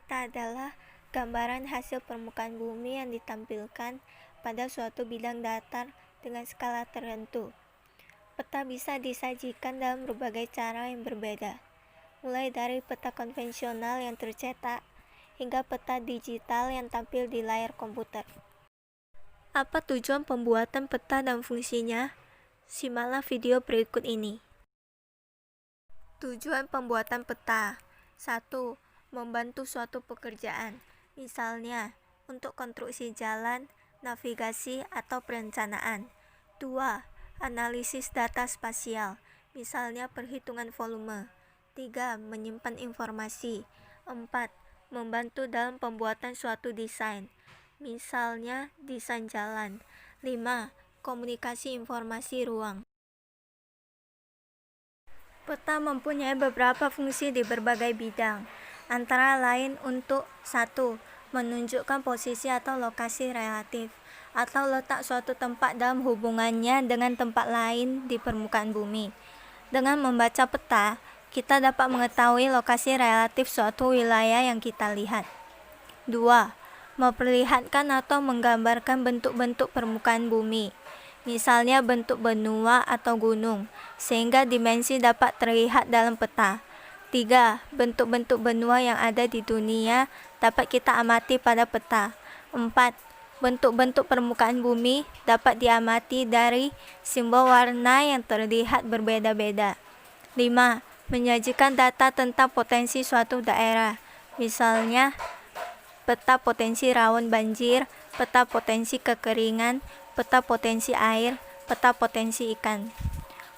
Peta adalah gambaran hasil permukaan bumi yang ditampilkan pada suatu bidang datar dengan skala tertentu. Peta bisa disajikan dalam berbagai cara yang berbeda, mulai dari peta konvensional yang tercetak hingga peta digital yang tampil di layar komputer. Apa tujuan pembuatan peta dan fungsinya? Simaklah video berikut ini. Tujuan pembuatan peta: 1. Membantu suatu pekerjaan, misalnya untuk konstruksi jalan, navigasi, atau perencanaan. 2. Analisis data spasial, misalnya perhitungan volume. 3. Menyimpan informasi. 4. Membantu dalam pembuatan suatu desain, misalnya desain jalan. 5. Komunikasi informasi ruang. Peta mempunyai beberapa fungsi di berbagai bidang, antara lain untuk 1. Menunjukkan posisi atau lokasi relatif, atau letak suatu tempat dalam hubungannya dengan tempat lain di permukaan bumi. Dengan membaca peta, kita dapat mengetahui lokasi relatif suatu wilayah yang kita lihat. 2. Memperlihatkan atau menggambarkan bentuk-bentuk permukaan bumi, misalnya bentuk benua atau gunung, sehingga dimensi dapat terlihat dalam peta. 3. Bentuk-bentuk benua yang ada di dunia dapat kita amati pada peta. 4. Bentuk-bentuk permukaan bumi dapat diamati dari simbol warna yang terlihat berbeda-beda. 5. Menyajikan data tentang potensi suatu daerah, misalnya peta potensi rawan banjir, peta potensi kekeringan, peta potensi air, peta potensi ikan.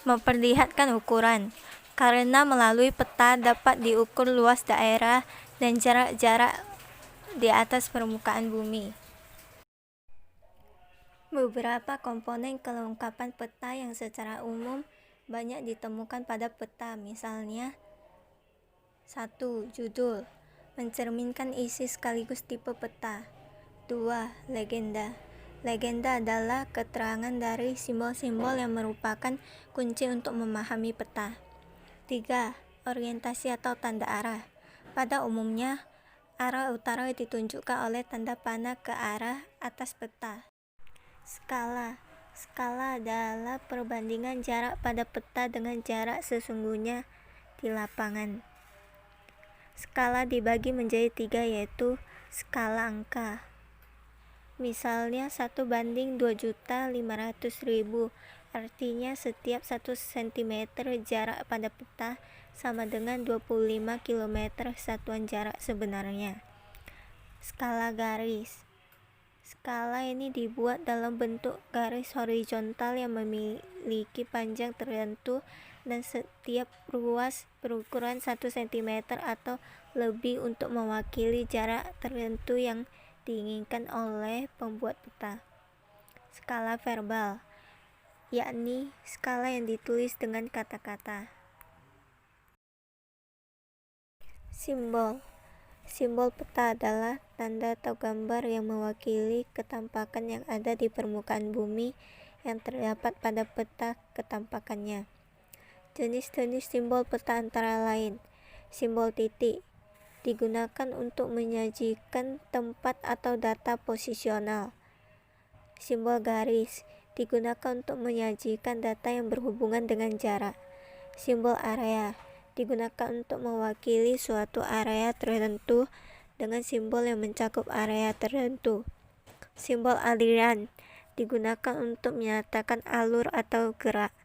Memperlihatkan ukuran, karena melalui peta dapat diukur luas daerah dan jarak-jarak di atas permukaan bumi. Beberapa komponen kelengkapan peta yang secara umum banyak ditemukan pada peta, misalnya 1. Judul, mencerminkan isi sekaligus tipe peta. 2. Legenda. Legenda adalah keterangan dari simbol-simbol yang merupakan kunci untuk memahami peta. 3. Orientasi atau tanda arah. Pada umumnya, arah utara ditunjukkan oleh tanda panah ke arah atas peta. Skala. Skala adalah perbandingan jarak pada peta dengan jarak sesungguhnya di lapangan. Skala dibagi menjadi 3, yaitu skala angka. Misalnya 1:2.500.000, artinya setiap 1 cm jarak pada peta sama dengan 25 km satuan jarak sebenarnya. Skala garis. Skala ini dibuat dalam bentuk garis horizontal yang memiliki panjang tertentu dan setiap ruas berukuran 1 cm atau lebih untuk mewakili jarak tertentu yang diinginkan oleh pembuat peta. Skala verbal, yakni skala yang ditulis dengan kata-kata. Simbol. Simbol peta adalah tanda atau gambar yang mewakili ketampakan yang ada di permukaan bumi yang terdapat pada peta ketampakannya. Jenis-jenis simbol peta antara lain: simbol titik, digunakan untuk menyajikan tempat atau data posisional. Simbol garis, digunakan untuk menyajikan data yang berhubungan dengan jarak. Simbol area, digunakan untuk mewakili suatu area tertentu dengan simbol yang mencakup area tertentu. Simbol aliran, digunakan untuk menyatakan alur atau gerak.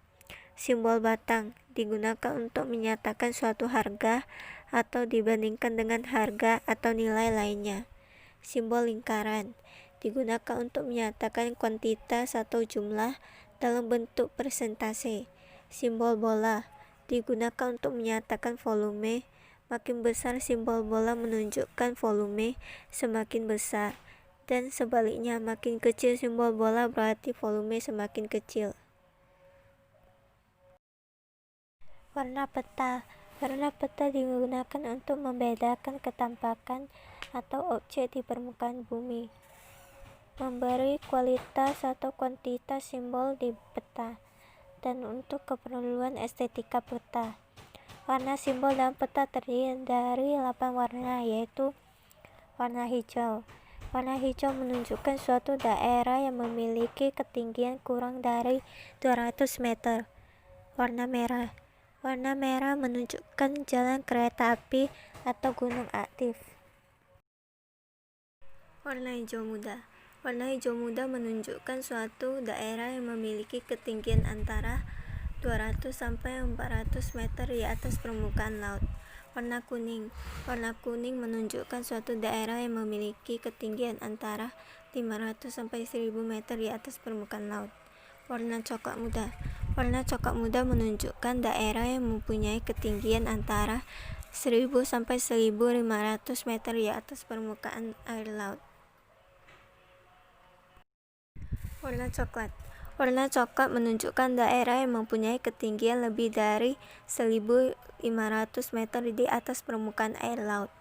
Simbol batang, digunakan untuk menyatakan suatu harga atau dibandingkan dengan harga atau nilai lainnya. Simbol lingkaran, digunakan untuk menyatakan kuantitas atau jumlah dalam bentuk persentase. Simbol bola, digunakan untuk menyatakan volume. Makin besar simbol bola menunjukkan volume semakin besar, dan sebaliknya makin kecil simbol bola berarti volume semakin kecil. Warna peta. Warna peta digunakan untuk membedakan ketampakan atau objek di permukaan bumi, memberi kualitas atau kuantitas simbol di peta, dan untuk keperluan estetika peta. Warna simbol dalam peta terdiri dari 8 warna, yaitu Warna hijau. Warna hijau menunjukkan suatu daerah yang memiliki ketinggian kurang dari 200 meter. Warna merah. Warna merah menunjukkan jalan kereta api atau gunung aktif. Warna hijau muda. Warna hijau muda menunjukkan suatu daerah yang memiliki ketinggian antara 200 sampai 400 meter di atas permukaan laut. Warna kuning. Warna kuning menunjukkan suatu daerah yang memiliki ketinggian antara 500 sampai 1000 meter di atas permukaan laut. Warna coklat muda. Warna coklat muda menunjukkan daerah yang mempunyai ketinggian antara 1000 sampai 1500 meter di atas permukaan air laut. Warna coklat. Warna coklat menunjukkan daerah yang mempunyai ketinggian lebih dari 1500 meter di atas permukaan air laut.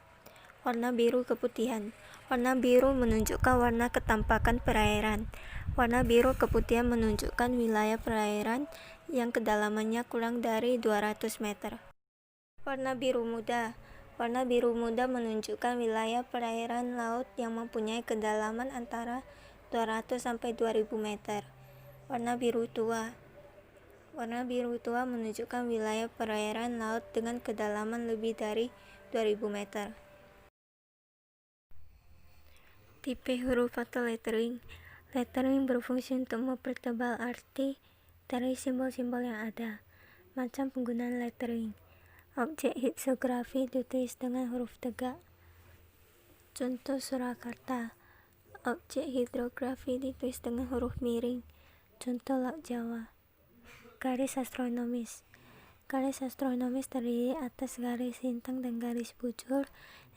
Warna biru keputihan. Warna biru menunjukkan warna ketampakan perairan. Warna biru keputihan menunjukkan wilayah perairan yang kedalamannya kurang dari 200 meter. Warna biru muda. Warna biru muda menunjukkan wilayah perairan laut yang mempunyai kedalaman antara 200 sampai 2000 meter. Warna biru tua. Warna biru tua menunjukkan wilayah perairan laut dengan kedalaman lebih dari 2000 meter. Tipe huruf atau lettering. Lettering berfungsi untuk mempertebal arti dari simbol-simbol yang ada. Macam penggunaan lettering. Objek hidrografi ditulis dengan huruf tegak. Contoh Surakarta. Objek hidrografi ditulis dengan huruf miring. Contoh Laut Jawa. Garis astronomis. Garis astronomis terdiri atas garis lintang dan garis bujur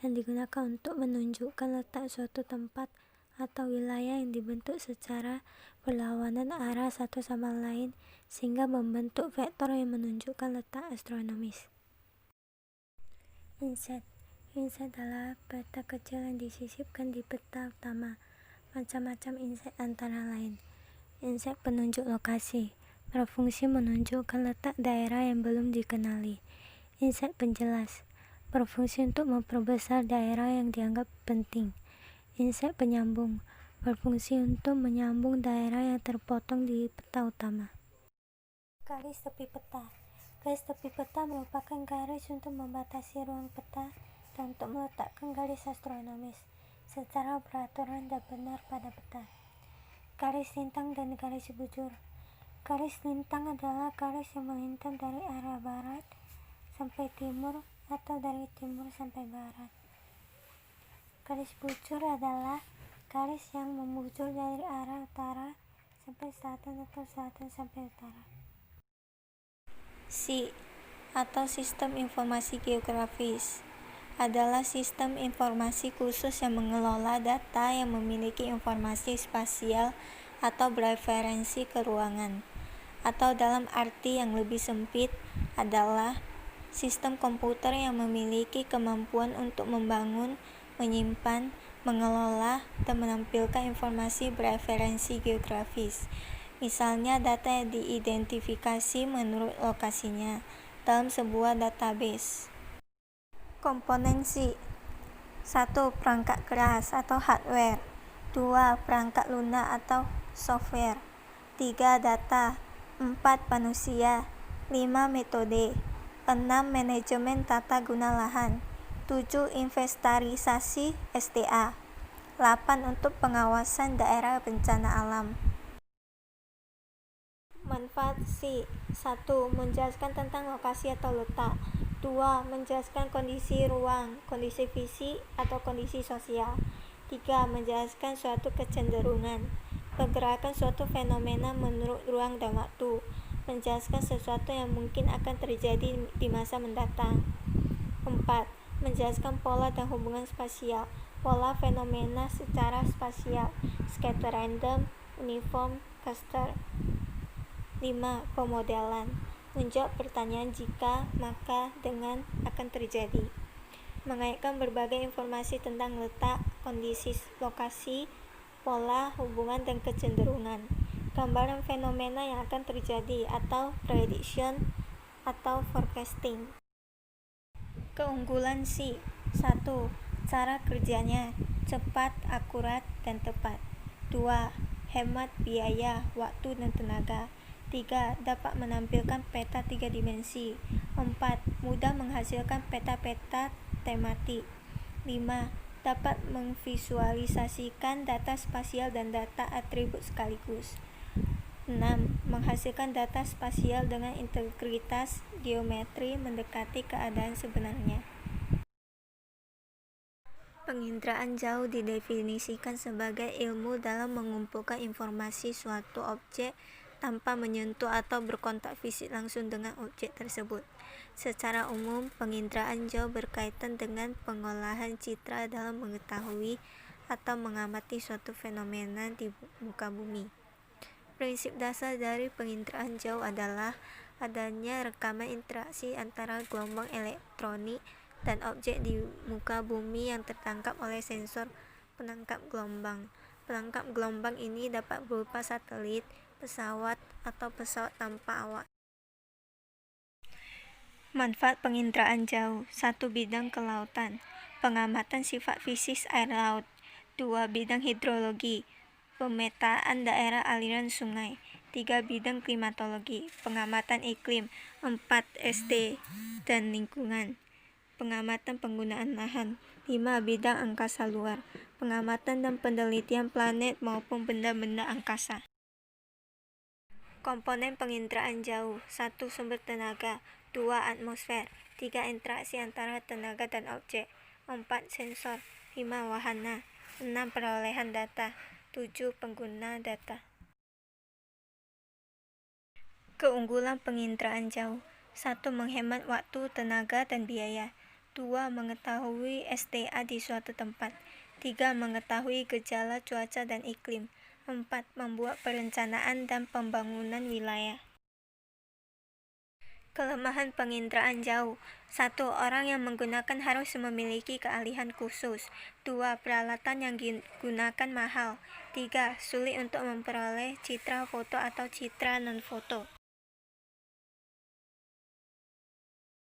yang digunakan untuk menunjukkan letak suatu tempat atau wilayah yang dibentuk secara berlawanan arah satu sama lain sehingga membentuk vektor yang menunjukkan letak astronomis. Inset. Inset adalah peta kecil yang disisipkan di peta utama. Macam-macam inset antara lain. Inset penunjuk lokasi. Berfungsi menunjukkan letak daerah yang belum dikenali. Inset penjelas. Berfungsi untuk memperbesar daerah yang dianggap penting. Inset penyambung. Berfungsi untuk menyambung daerah yang terpotong di peta utama. Garis tepi peta. Garis tepi peta merupakan garis untuk membatasi ruang peta dan untuk meletakkan garis astronomis secara beraturan dan benar pada peta. Garis lintang dan garis bujur. Garis lintang adalah garis yang melintang dari arah barat sampai timur atau dari timur sampai barat. Garis bujur adalah garis yang membujur dari arah utara sampai selatan atau selatan sampai utara. SI atau Sistem Informasi Geografis adalah sistem informasi khusus yang mengelola data yang memiliki informasi spasial atau bereferensi ke ruangan, atau dalam arti yang lebih sempit adalah sistem komputer yang memiliki kemampuan untuk membangun, menyimpan, mengelola, dan menampilkan informasi bereferensi geografis. Misalnya data yang diidentifikasi menurut lokasinya dalam sebuah database. Komponen SI. 1. Perangkat keras atau hardware. 2. Perangkat lunak atau software. 3. Data. 4. Manusia. 5. Metode. 6. Manajemen tata guna lahan. 7. Inventarisasi SDA. 8. Untuk pengawasan daerah bencana alam. Manfaat SI. 1. Menjelaskan tentang lokasi atau letak. 2. Menjelaskan kondisi ruang, kondisi fisik atau kondisi sosial. 3. Menjelaskan suatu kecenderungan, pergerakan suatu fenomena menurut ruang dan waktu, menjelaskan sesuatu yang mungkin akan terjadi di masa mendatang. 4. Menjelaskan pola dan hubungan spasial, pola fenomena secara spasial, scatter random, uniform, cluster. 5. Pemodelan. Menjawab pertanyaan jika, maka, dengan akan terjadi. Mengaitkan berbagai informasi tentang letak, kondisi lokasi, pola, hubungan, dan kecenderungan. Gambaran fenomena yang akan terjadi atau prediction atau forecasting. Keunggulan SI. 1. Cara kerjanya cepat, akurat, dan tepat. 2. Hemat biaya, waktu, dan tenaga. 3. Dapat menampilkan peta 3 dimensi. 4. Mudah menghasilkan peta-peta tematik. 5. Dapat memvisualisasikan data spasial dan data atribut sekaligus. 6. Menghasilkan data spasial dengan integritas geometri mendekati keadaan sebenarnya. Penginderaan jauh didefinisikan sebagai ilmu dalam mengumpulkan informasi suatu objek tanpa menyentuh atau berkontak fisik langsung dengan objek tersebut. Secara umum, penginderaan jauh berkaitan dengan pengolahan citra dalam mengetahui atau mengamati suatu fenomena di muka bumi. Prinsip dasar dari penginderaan jauh adalah adanya rekaman interaksi antara gelombang elektronik dan objek di muka bumi yang tertangkap oleh sensor penangkap gelombang. Penangkap gelombang ini dapat berupa satelit, pesawat, atau pesawat tanpa awak. Manfaat penginderaan jauh. 1. Bidang kelautan. Pengamatan sifat fisik air laut. 2. Bidang hidrologi. Pemetaan daerah aliran sungai. 3. Bidang klimatologi. Pengamatan iklim. 4. SD dan lingkungan. Pengamatan penggunaan lahan. 5. Bidang angkasa luar. Pengamatan dan penelitian planet maupun benda-benda angkasa. Komponen penginderaan jauh. 1. Sumber tenaga. 2. Atmosfer. 3. Interaksi antara tenaga dan objek. 4. Sensor. 5. Wahana. 6. Perolehan data. 7. Pengguna data. Keunggulan penginderaan jauh. 1. Menghemat waktu, tenaga, dan biaya. 2. Mengetahui STA di suatu tempat. 3. Mengetahui gejala cuaca dan iklim. 4. Membuat perencanaan dan pembangunan wilayah. Kelemahan penginderaan jauh. 1. Orang yang menggunakan harus memiliki keahlian khusus. 2. Peralatan yang digunakan mahal. 3. Sulit untuk memperoleh citra foto atau citra non-foto.